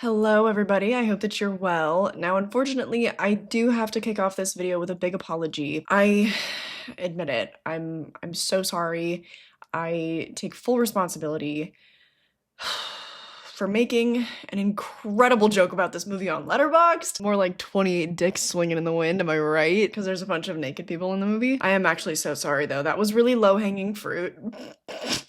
Hello everybody, I hope that you're well. Now unfortunately, I do have to kick off this video with a big apology. I admit it, I'm so sorry. I take full responsibility for making an incredible joke about this movie on Letterboxd. More like 28 dicks swinging in the wind, am I right? Because there's a bunch of naked people in the movie. I am actually so sorry though, that was really low-hanging fruit.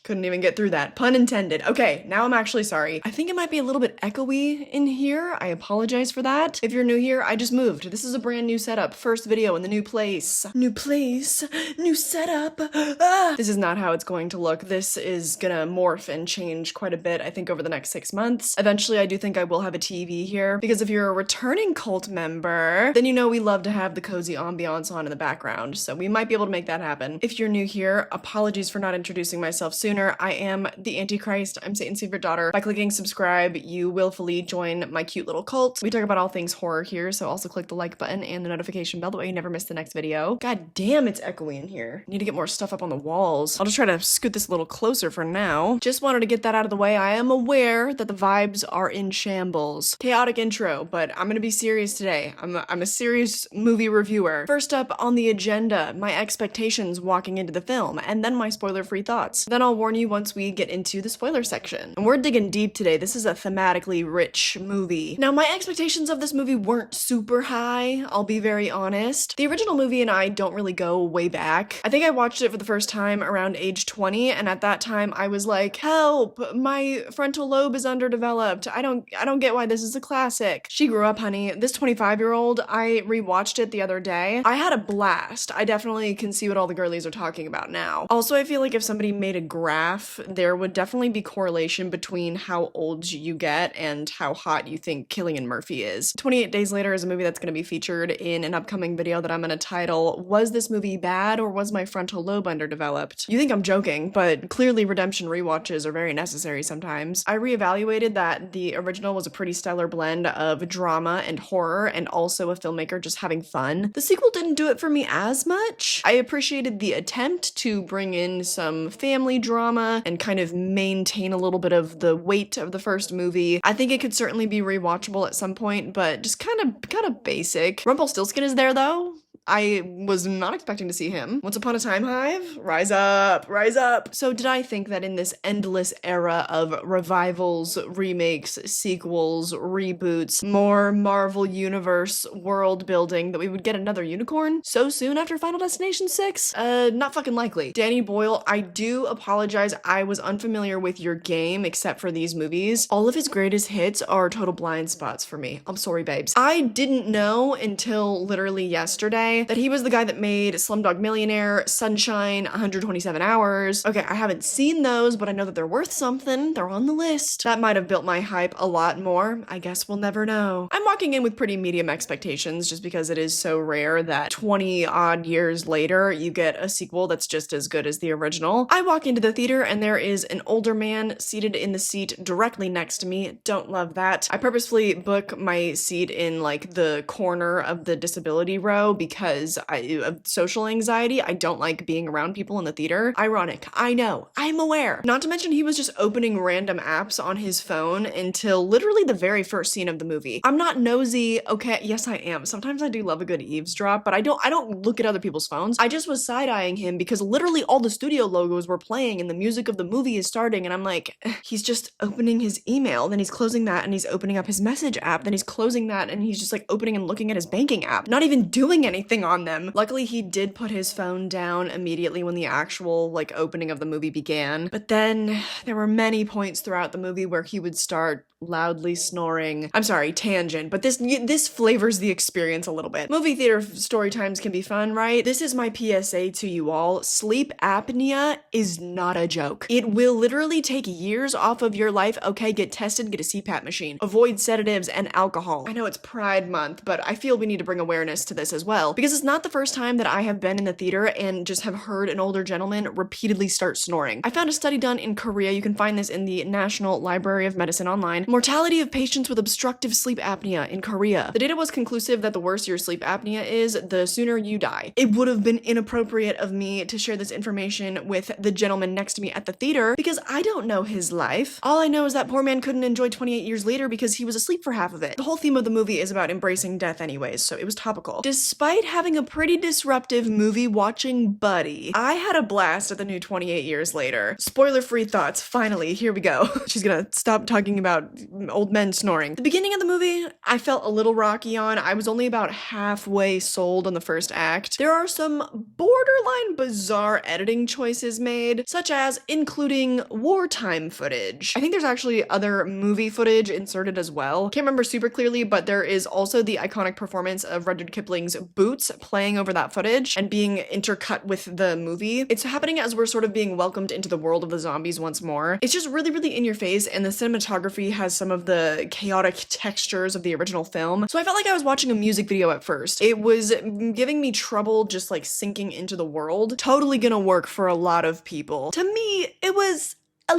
Couldn't even get through that. Pun intended. Okay, now I'm actually sorry. I think it might be a little bit echoey in here. I apologize for that. If you're new here, I just moved. This is a brand new setup. First video in the new place. New place, new setup. Ah! This is not how it's going to look. This is gonna morph and change quite a bit, I think, over the next 6 months. Eventually, I do think I will have a TV here, because if you're a returning cult member, then you know we love to have the cozy ambiance on in the background, so we might be able to make that happen. If you're new here, apologies for not introducing myself sooner. I am the Antichrist. I'm Satan's favorite daughter. By clicking subscribe, you willfully join my cute little cult. We talk about all things horror here, so also click the like button and the notification bell, that way you never miss the next video. God damn, it's echoey in here. I need to get more stuff up on the walls. I'll just try to scoot this a little closer for now. Just wanted to get that out of the way. I am aware that the vibes are in shambles. Chaotic intro, but I'm gonna be serious today. I'm a serious movie reviewer. First up on the agenda, my expectations walking into the film, and then my spoiler-free thoughts. Then I'll warn you once we get into the spoiler section. And we're digging deep today. This is a thematically rich movie. Now, my expectations of this movie weren't super high, I'll be very honest. The original movie and I don't really go way back. I think I watched it for the first time around age 20, and at that time I was like, help, my frontal lobe is underdeveloped. I don't get why this is a classic. She grew up, honey. This 25-year-old, I rewatched it the other day. I had a blast. I definitely can see what all the girlies are talking about now. Also, I feel like if somebody made a graph, there would definitely be correlation between how old you get and how hot you think Cillian Murphy is. 28 Days Later is a movie that's going to be featured in an upcoming video that I'm going to title, Was This Movie Bad or Was My Frontal Lobe Underdeveloped? You think I'm joking, but clearly redemption rewatches are very necessary sometimes. I reevaluated that the original was a pretty stellar blend of drama and horror, and also a filmmaker just having fun. The sequel didn't do it for me as much. I appreciated the attempt to bring in some family drama and kind of maintain a little bit of the weight of the first movie. I think it could certainly be rewatchable at some point, but just kind of basic. Rumpelstiltskin is there though. I was not expecting to see him. Once Upon a Time Hive? Rise up, rise up. So did I think that in this endless era of revivals, remakes, sequels, reboots, more Marvel Universe world building, that we would get another unicorn so soon after Final Destination 6? Not fucking likely. Danny Boyle, I do apologize. I was unfamiliar with your game except for these movies. All of his greatest hits are total blind spots for me. I'm sorry, babes. I didn't know until literally yesterday that he was the guy that made Slumdog Millionaire, Sunshine, 127 Hours. Okay, I haven't seen those, but I know that they're worth something. They're on the list. That might have built my hype a lot more. I guess we'll never know. I'm walking in with pretty medium expectations just because it is so rare that 20 odd years later you get a sequel that's just as good as the original. I walk into the theater and there is an older man seated in the seat directly next to me. Don't love that. I purposefully book my seat in like the corner of the disability row because of social anxiety. I don't like being around people in the theater. Ironic, I know, I'm aware. Not to mention he was just opening random apps on his phone until literally the very first scene of the movie. I'm not nosy, okay, yes I am. Sometimes I do love a good eavesdrop, but I don't look at other people's phones. I just was side-eyeing him because literally all the studio logos were playing and the music of the movie is starting, and I'm like, he's just opening his email, then he's closing that and he's opening up his message app, then he's closing that and he's just like opening and looking at his banking app, not even doing anything on them. Luckily, he did put his phone down immediately when the actual like opening of the movie began, but then there were many points throughout the movie where he would start loudly snoring. I'm sorry, tangent, but this flavors the experience a little bit. Movie theater story times can be fun, right? This is my PSA to you all. Sleep apnea is not a joke. It will literally take years off of your life. Okay, get tested, get a CPAP machine. Avoid sedatives and alcohol. I know it's Pride Month, but I feel we need to bring awareness to this as well, because it's not the first time that I have been in the theater and just have heard an older gentleman repeatedly start snoring. I found a study done in Korea. You can find this in the National Library of Medicine online. Mortality of patients with obstructive sleep apnea in Korea. The data was conclusive that the worse your sleep apnea is, the sooner you die. It would have been inappropriate of me to share this information with the gentleman next to me at the theater because I don't know his life. All I know is that poor man couldn't enjoy 28 years later because he was asleep for half of it. The whole theme of the movie is about embracing death anyways, so it was topical. Despite having a pretty disruptive movie watching buddy, I had a blast at the new 28 years later. Spoiler-free thoughts, finally, here we go. She's gonna stop talking about old men snoring. The beginning of the movie, I felt a little rocky on. I was only about halfway sold on the first act. There are some borderline bizarre editing choices made, such as including wartime footage. I think there's actually other movie footage inserted as well. Can't remember super clearly, but there is also the iconic performance of Rudyard Kipling's Boots playing over that footage and being intercut with the movie. It's happening as we're sort of being welcomed into the world of the zombies once more. It's just really, really in your face, and the cinematography has some of the chaotic textures of the original film. So I felt like I was watching a music video at first. It was giving me trouble just like sinking into the world. Totally gonna work for a lot of people. To me, it was a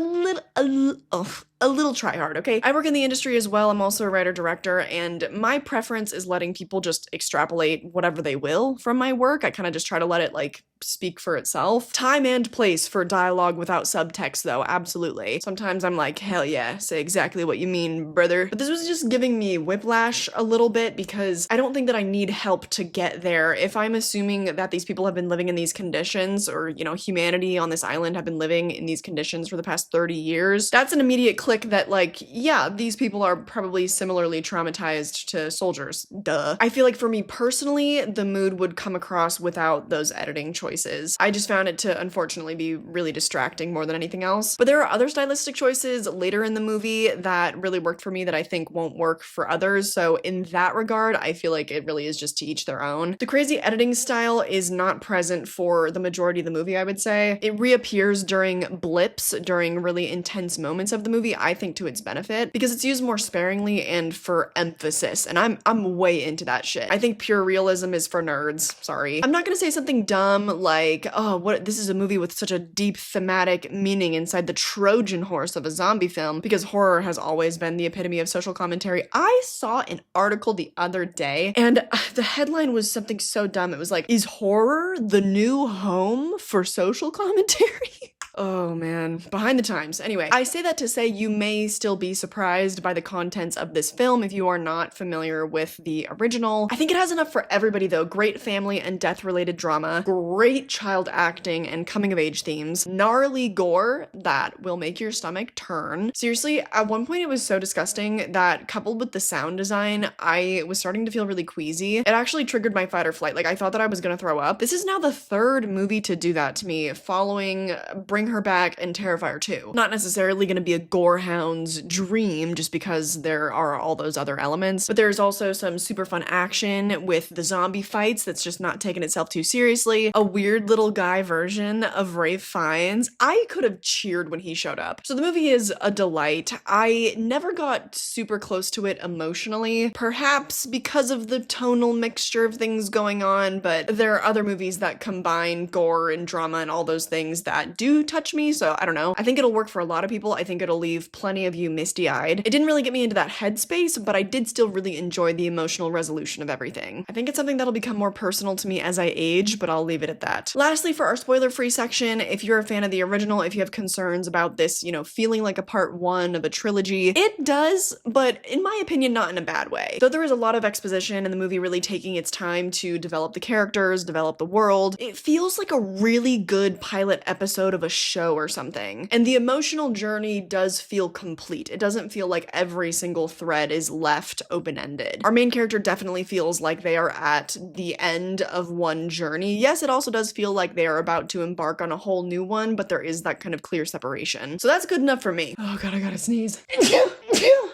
little try hard, okay? I work in the industry as well. I'm also a writer-director, and my preference is letting people just extrapolate whatever they will from my work. I kind of just try to let it, like, speak for itself. Time and place for dialogue without subtext, though, absolutely. Sometimes I'm like, hell yeah, say exactly what you mean, brother. But this was just giving me whiplash a little bit because I don't think that I need help to get there. If I'm assuming that these people have been living in these conditions, or, you know, humanity on this island have been living in these conditions for the past 30 years, that's an immediate click that, like, yeah, these people are probably similarly traumatized to soldiers. Duh. I feel like for me personally, the mood would come across without those editing choices. I just found it to unfortunately be really distracting more than anything else. But there are other stylistic choices later in the movie that really worked for me that I think won't work for others. So in that regard, I feel like it really is just to each their own. The crazy editing style is not present for the majority of the movie, I would say. It reappears during blips, during really intense moments of the movie, I think to its benefit, because it's used more sparingly and for emphasis, and I'm way into that shit. I think pure realism is for nerds, sorry. I'm not gonna say something dumb like, oh, what, this is a movie with such a deep thematic meaning inside the Trojan horse of a zombie film, because horror has always been the epitome of social commentary. I saw an article the other day, and the headline was something so dumb. It was like, is horror the new home for social commentary? Oh man, behind the times. Anyway, I say that to say you may still be surprised by the contents of this film if you are not familiar with the original. I think it has enough for everybody though. Great family and death-related drama, great child acting and coming-of-age themes, gnarly gore that will make your stomach turn. Seriously, at one point it was so disgusting that coupled with the sound design, I was starting to feel really queasy. It actually triggered my fight or flight. Like, I thought that I was gonna throw up. This is now the third movie to do that to me, following Bring Her Back and Terrifier 2. Not necessarily gonna be a gorehound's dream just because there are all those other elements, but there's also some super fun action with the zombie fights that's just not taking itself too seriously. A weird little guy version of Ralph Fiennes. I could have cheered when he showed up. So the movie is a delight. I never got super close to it emotionally, perhaps because of the tonal mixture of things going on, but there are other movies that combine gore and drama and all those things that do touch me, so I don't know. I think it'll work for a lot of people. I think it'll leave plenty of you misty-eyed. It didn't really get me into that headspace, but I did still really enjoy the emotional resolution of everything. I think it's something that'll become more personal to me as I age, but I'll leave it at that. Lastly, for our spoiler-free section, if you're a fan of the original, if you have concerns about this, you know, feeling like a part one of a trilogy, it does, but in my opinion, not in a bad way. Though there is a lot of exposition and the movie really taking its time to develop the characters, develop the world, it feels like a really good pilot episode of a show or something. And the emotional journey does feel complete. It doesn't feel like every single thread is left open-ended. Our main character definitely feels like they are at the end of one journey. Yes, it also does feel like they are about to embark on a whole new one, but there is that kind of clear separation. So that's good enough for me. Oh god, I gotta sneeze.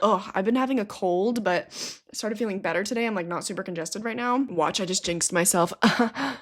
Oh, I've been having a cold, but I started feeling better today. I'm like not super congested right now. Watch, I just jinxed myself.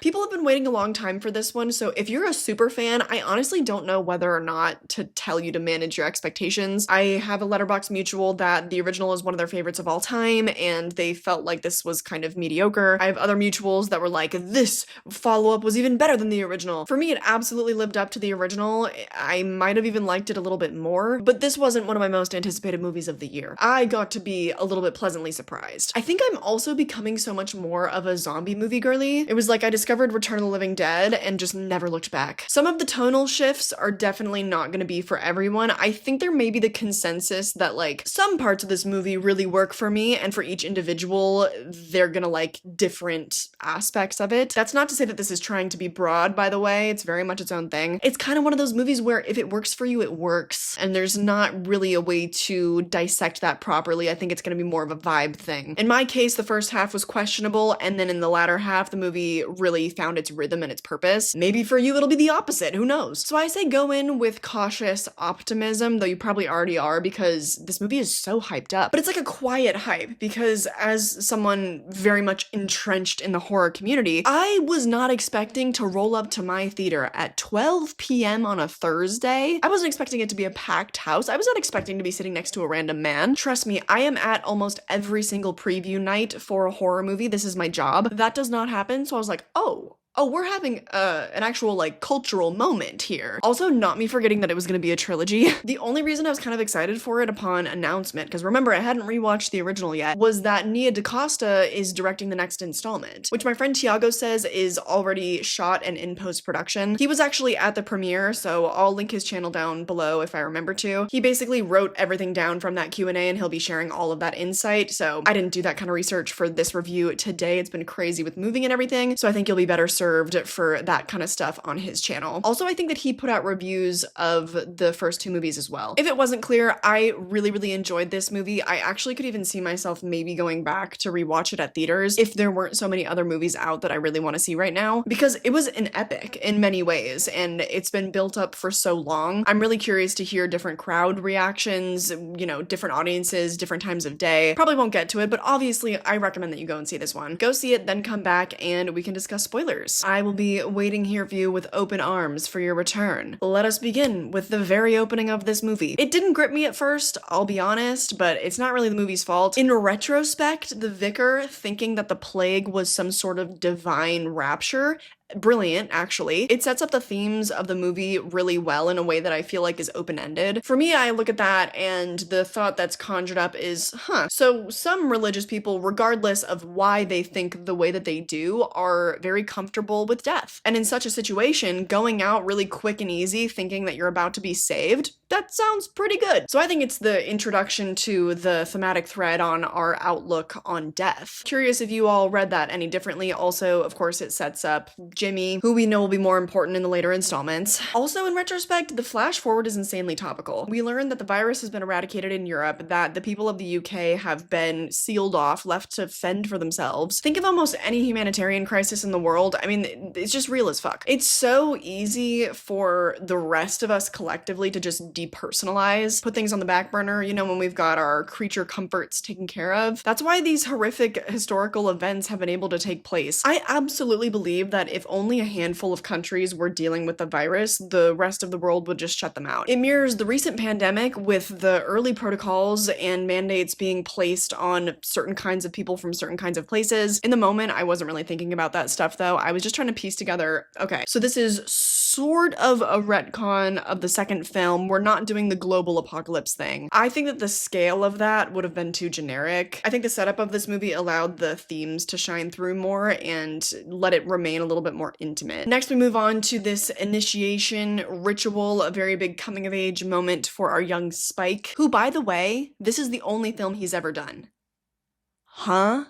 People have been waiting a long time for this one, so if you're a super fan, I honestly don't know whether or not to tell you to manage your expectations. I have a Letterboxd mutual that the original is one of their favorites of all time, and they felt like this was kind of mediocre. I have other mutuals that were like, this follow-up was even better than the original. For me, it absolutely lived up to the original. I might have even liked it a little bit more, but this wasn't one of my most anticipated movies of of the year. I got to be a little bit pleasantly surprised. I think I'm also becoming so much more of a zombie movie girly. It was like I discovered Return of the Living Dead and just never looked back. Some of the tonal shifts are definitely not going to be for everyone. I think there may be the consensus that like some parts of this movie really work for me, and for each individual, they're gonna like different aspects of it. That's not to say that this is trying to be broad, by the way. It's very much its own thing. It's kind of one of those movies where if it works for you, it works, and there's not really a way to dissect that properly. I think it's gonna be more of a vibe thing. In my case, the first half was questionable, and then in the latter half, the movie really found its rhythm and its purpose. Maybe for you, it'll be the opposite. Who knows? So I say go in with cautious optimism, though you probably already are because this movie is so hyped up. But it's like a quiet hype because as someone very much entrenched in the horror community, I was not expecting to roll up to my theater at 12 p.m. on a Thursday. I wasn't expecting it to be a packed house. I was not expecting to be sitting next to a random man. Trust me, I am at almost every single preview night for a horror movie. This is my job. That does not happen, so I was like, oh, we're having an actual like cultural moment here. Also, not me forgetting that it was gonna be a trilogy. The only reason I was kind of excited for it upon announcement, because remember I hadn't rewatched the original yet, was that Nia DaCosta is directing the next installment, which my friend Tiago says is already shot and in post-production. He was actually at the premiere, so I'll link his channel down below if I remember to. He basically wrote everything down from that Q&A and he'll be sharing all of that insight, so I didn't do that kind of research for this review today. It's been crazy with moving and everything, so I think you'll be better served for that kind of stuff on his channel. Also, I think that he put out reviews of the first two movies as well. If it wasn't clear, I really enjoyed this movie. I actually could even see myself maybe going back to rewatch it at theaters if there weren't so many other movies out that I really want to see right now, because it was an epic in many ways and it's been built up for so long. I'm really curious to hear different crowd reactions, you know, different audiences, different times of day. Probably won't get to it, but obviously I recommend that you go and see this one. Go see it, then come back and we can discuss spoilers. I will be waiting here for you with open arms for your return. Let us begin with the very opening of this movie. It didn't grip me at first, I'll be honest, but it's not really the movie's fault. In retrospect, the vicar thinking that the plague was some sort of divine rapture, brilliant, actually. It sets up the themes of the movie really well in a way that I feel like is open-ended. For me, I look at that and the thought that's conjured up is, so some religious people, regardless of why they think the way that they do, are very comfortable with death. And in such a situation, going out really quick and easy, thinking that you're about to be saved, that sounds pretty good. So I think it's the introduction to the thematic thread on our outlook on death. Curious if you all read that any differently. Also, of course, it sets up Jimmy, who we know will be more important in the later installments. Also, in retrospect, the flash forward is insanely topical. We learned that the virus has been eradicated in Europe, that the people of the UK have been sealed off, left to fend for themselves. Think of almost any humanitarian crisis in the world. I mean, it's just real as fuck. It's so easy for the rest of us collectively to just depersonalize, put things on the back burner, you know, when we've got our creature comforts taken care of. That's why these horrific historical events have been able to take place. I absolutely believe that if only a handful of countries were dealing with the virus, the rest of the world would just shut them out. It mirrors the recent pandemic with the early protocols and mandates being placed on certain kinds of people from certain kinds of places. In the moment, I wasn't really thinking about that stuff though. I was just trying to piece together, okay, so this is sort of a retcon of the second film. We're not doing the global apocalypse thing. I think that the scale of that would have been too generic. I think the setup of this movie allowed the themes to shine through more and let it remain a little bit more intimate. Next, we move on to this initiation ritual, a very big coming of age moment for our young Spike, who, by the way, this is the only film he's ever done.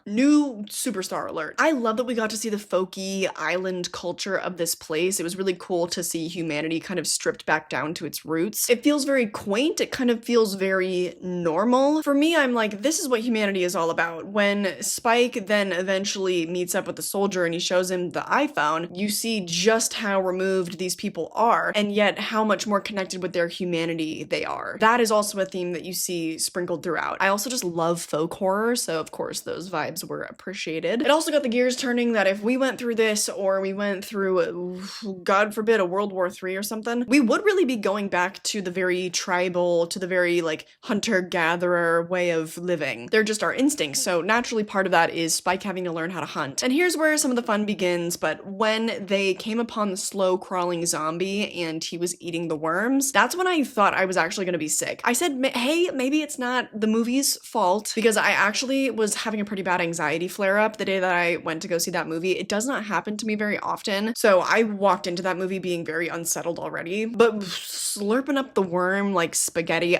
New superstar alert. I love that we got to see the folky island culture of this place. It was really cool to see humanity kind of stripped back down to its roots. It feels very quaint. It kind of feels very normal. For me, I'm like, this is what humanity is all about. When Spike then eventually meets up with the soldier and he shows him the iPhone, you see just how removed these people are, and yet how much more connected with their humanity they are. That is also a theme that you see sprinkled throughout. I also just love folk horror, so of course course, those vibes were appreciated. It also got the gears turning that if we went through this, or we went through, God forbid, a World War III or something, we would really be going back to the very tribal, to the very, like, hunter-gatherer way of living. They're just our instincts, so naturally part of that is Spike having to learn how to hunt. And here's where some of the fun begins, but when they came upon the slow-crawling zombie and he was eating the worms, that's when I thought I was actually gonna be sick. I said, hey, maybe it's not the movie's fault, because I actually was having a pretty bad anxiety flare-up the day that I went to go see that movie. It does not happen to me very often, so I walked into that movie being very unsettled already, but slurping up the worm like spaghetti,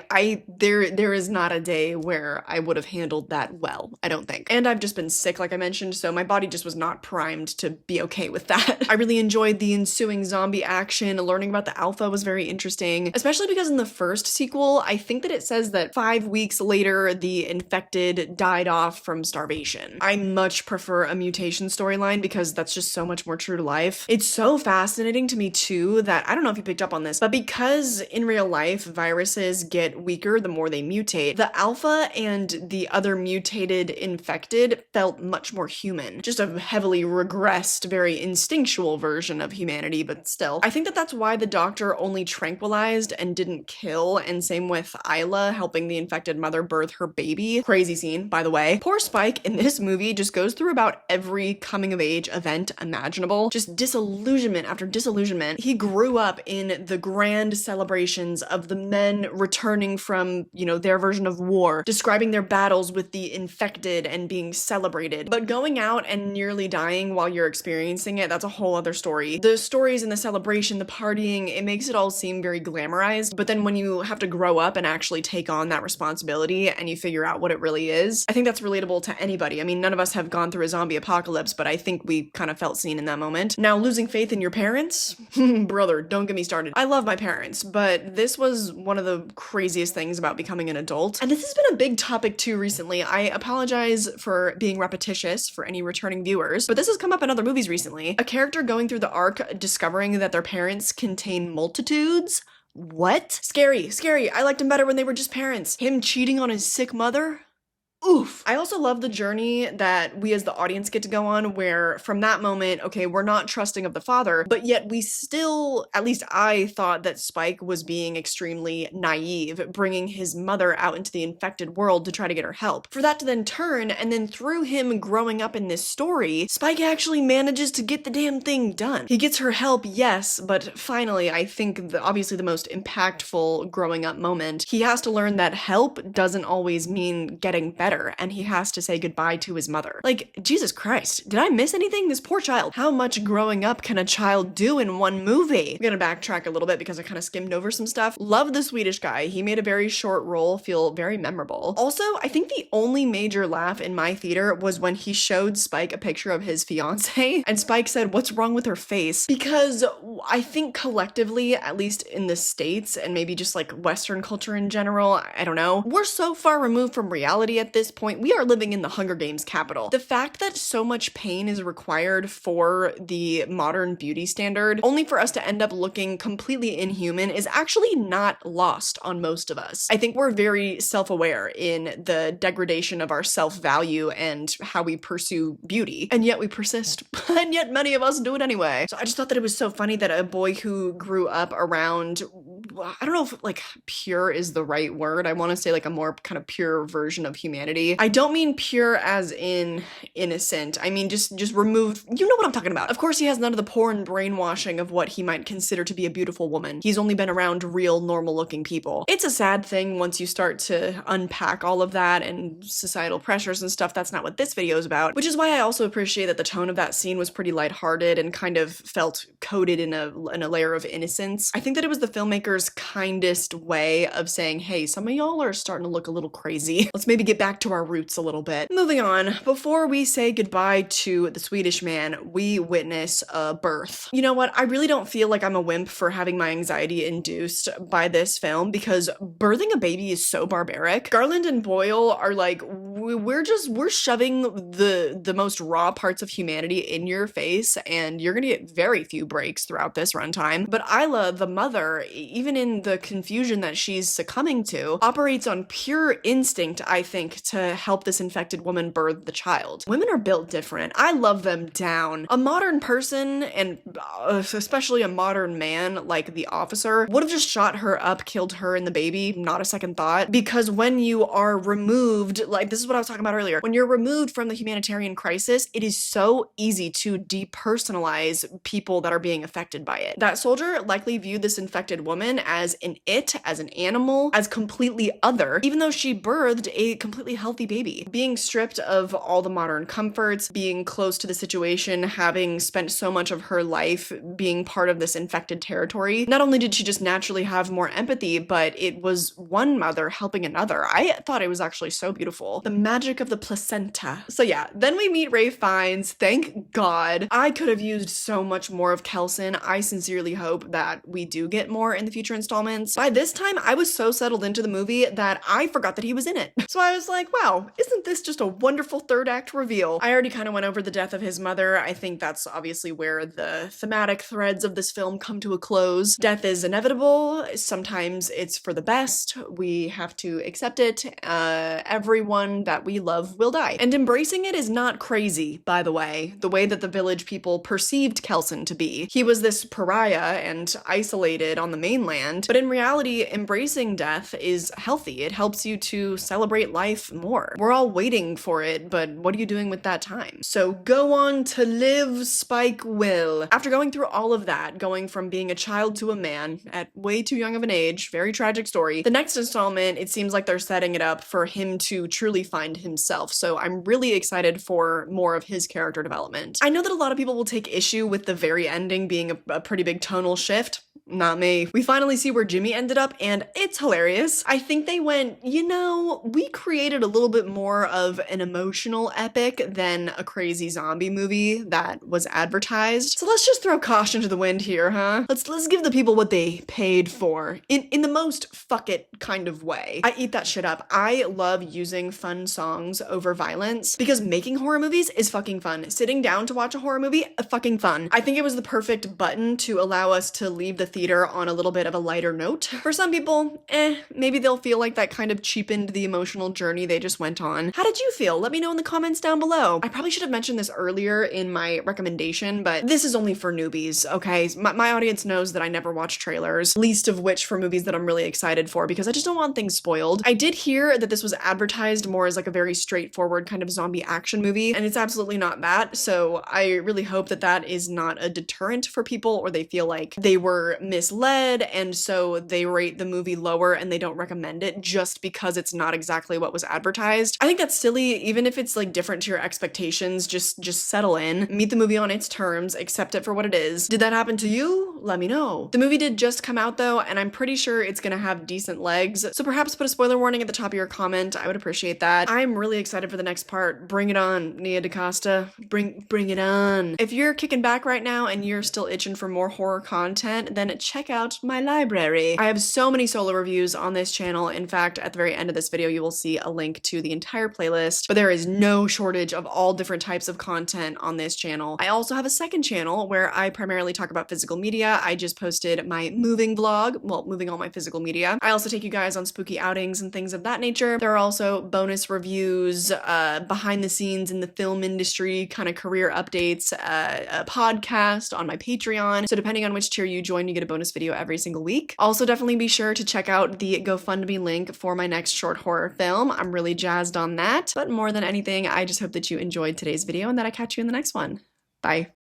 there is not a day where I would have handled that well, I don't think. And I've just been sick, like I mentioned, so my body just was not primed to be okay with that. I really enjoyed the ensuing zombie action. Learning about the alpha was very interesting, especially because in the first sequel, I think that it says that 5 weeks later, the infected died off from starvation. I much prefer a mutation storyline because that's just so much more true to life. It's so fascinating to me too that, I don't know if you picked up on this, but because in real life, viruses get weaker the more they mutate, the alpha and the other mutated infected felt much more human. Just a heavily regressed, very instinctual version of humanity, but still. I think that that's why the doctor only tranquilized and didn't kill, and same with Isla helping the infected mother birth her baby. Crazy scene, by the way. Poor Spike in this movie just goes through about every coming of age event imaginable. Just disillusionment after disillusionment. He grew up in the grand celebrations of the men returning from, you know, their version of war, describing their battles with the infected and being celebrated. But going out and nearly dying while you're experiencing it, that's a whole other story. The stories and the celebration, the partying, it makes it all seem very glamorized, but then when you have to grow up and actually take on that responsibility and you figure out what it really is, I think that's relatable to anybody. I mean, none of us have gone through a zombie apocalypse, but I think we kind of felt seen in that moment. Now, losing faith in your parents? Brother, don't get me started. I love my parents, but this was one of the craziest things about becoming an adult. And this has been a big topic too recently. I apologize for being repetitious for any returning viewers, but this has come up in other movies recently. A character going through the arc discovering that their parents contain multitudes? What? Scary, scary. I liked him better when they were just parents. Him cheating on his sick mother? Oof. I also love the journey that we as the audience get to go on, where from that moment, okay, we're not trusting of the father, but yet we still, at least I thought that Spike was being extremely naive, bringing his mother out into the infected world to try to get her help. For that to then turn, and then through him growing up in this story, Spike actually manages to get the damn thing done. He gets her help, yes, but finally, I think obviously the most impactful growing up moment, he has to learn that help doesn't always mean getting better, and he has to say goodbye to his mother. Like, Jesus Christ, did I miss anything? This poor child. How much growing up can a child do in one movie? I'm gonna backtrack a little bit because I kind of skimmed over some stuff. Love the Swedish guy. He made a very short role feel very memorable. Also, I think the only major laugh in my theater was when he showed Spike a picture of his fiance, and Spike said, "What's wrong with her face?" Because I think collectively, at least in the States, and maybe just like Western culture in general, I don't know, we're so far removed from reality at this point. We are living in the Hunger Games capital. The fact that so much pain is required for the modern beauty standard, only for us to end up looking completely inhuman, is actually not lost on most of us. I think we're very self-aware in the degradation of our self-value and how we pursue beauty, and yet we persist, and yet many of us do it anyway. So I just thought that it was so funny that a boy who grew up around, I don't know if like pure is the right word. I want to say like a more kind of pure version of humanity. I don't mean pure as in innocent. I mean just removed. You know what I'm talking about. Of course, he has none of the porn brainwashing of what he might consider to be a beautiful woman. He's only been around real, normal-looking people. It's a sad thing once you start to unpack all of that and societal pressures and stuff. That's not what this video is about, which is why I also appreciate that the tone of that scene was pretty lighthearted and kind of felt coated in a layer of innocence. I think that it was the filmmaker's kindest way of saying, hey, some of y'all are starting to look a little crazy. Let's maybe get back to our roots a little bit. Moving on, before we say goodbye to the Swedish man, we witness a birth. You know what? I really don't feel like I'm a wimp for having my anxiety induced by this film, because birthing a baby is so barbaric. Garland and Boyle are like, we're shoving the most raw parts of humanity in your face, and you're gonna get very few breaks throughout this runtime. But Isla, the mother, even in the confusion that she's succumbing to, operates on pure instinct, I think, to help this infected woman birth the child. Women are built different. I love them down. A modern person, and especially a modern man like the officer, would have just shot her up, killed her and the baby, not a second thought, because when you are removed, like this is what I was talking about earlier, when you're removed from the humanitarian crisis, it is so easy to depersonalize people that are being affected by it. That soldier likely viewed this infected woman as as an animal, as completely other, even though she birthed a completely healthy baby. Being stripped of all the modern comforts, being close to the situation, having spent so much of her life being part of this infected territory, not only did she just naturally have more empathy, but it was one mother helping another. I thought it was actually so beautiful. The magic of the placenta. So yeah, then we meet Ralph Fiennes. Thank God. I could have used so much more of Kelson. I sincerely hope that we do get more in the future installments. By this time, I was so settled into the movie that I forgot that he was in it. So I was like, wow, isn't this just a wonderful third act reveal? I already kind of went over the death of his mother. I think that's obviously where the thematic threads of this film come to a close. Death is inevitable. Sometimes it's for the best. We have to accept it. Everyone that we love will die. And embracing it is not crazy, by the way that the village people perceived Kelson to be. He was this pariah and isolated on the mainland, but in reality, embracing death is healthy. It helps you to celebrate life more. We're all waiting for it, but what are you doing with that time? So go on to live, Spike Will. After going through all of that, going from being a child to a man at way too young of an age, very tragic story, the next installment, it seems like they're setting it up for him to truly find himself. So I'm really excited for more of his character development. I know that a lot of people will take issue with the very ending being a pretty big tonal shift. Not me. We finally see where Jimmy ended up, and it's hilarious. I think they went, you know, we created a little bit more of an emotional epic than a crazy zombie movie that was advertised. So let's just throw caution to the wind here, huh? Let's give the people what they paid for in the most fuck it kind of way. I eat that shit up. I love using fun songs over violence because making horror movies is fucking fun. Sitting down to watch a horror movie, fucking fun. I think it was the perfect button to allow us to leave the theater on a little bit of a lighter note. For some people, maybe they'll feel like that kind of cheapened the emotional journey they just went on. How did you feel? Let me know in the comments down below. I probably should have mentioned this earlier in my recommendation, but this is only for newbies, okay? My audience knows that I never watch trailers, least of which for movies that I'm really excited for because I just don't want things spoiled. I did hear that this was advertised more as like a very straightforward kind of zombie action movie, and it's absolutely not that, so I really hope that that is not a deterrent for people or they feel like they were misled and so they rate the movie lower and they don't recommend it just because it's not exactly what was advertised. I think that's silly. Even if it's like different to your expectations, just settle in, meet the movie on its terms, accept it for what it is. Did that happen to you? Let me know. The movie did just come out though, and I'm pretty sure it's gonna have decent legs, so perhaps put a spoiler warning at the top of your comment. I would appreciate that. I'm really excited for the next part. Bring it on, Nia DaCosta. Bring it on. If you're kicking back right now and you're still itching for more horror content, then check out my library. I have so many solo reviews on this channel. In fact, at the very end of this video, you will see a link to the entire playlist, but there is no shortage of all different types of content on this channel. I also have a second channel where I primarily talk about physical media. I just posted my moving vlog, well, moving all my physical media. I also take you guys on spooky outings and things of that nature. There are also bonus reviews, behind the scenes in the film industry, kind of career updates, a podcast on my Patreon. So depending on which tier you join, you get a bonus video every single week. Also, definitely be sure to check out the GoFundMe link for my next short horror film. I'm really jazzed on that. But more than anything, I just hope that you enjoyed today's video and that I catch you in the next one. Bye.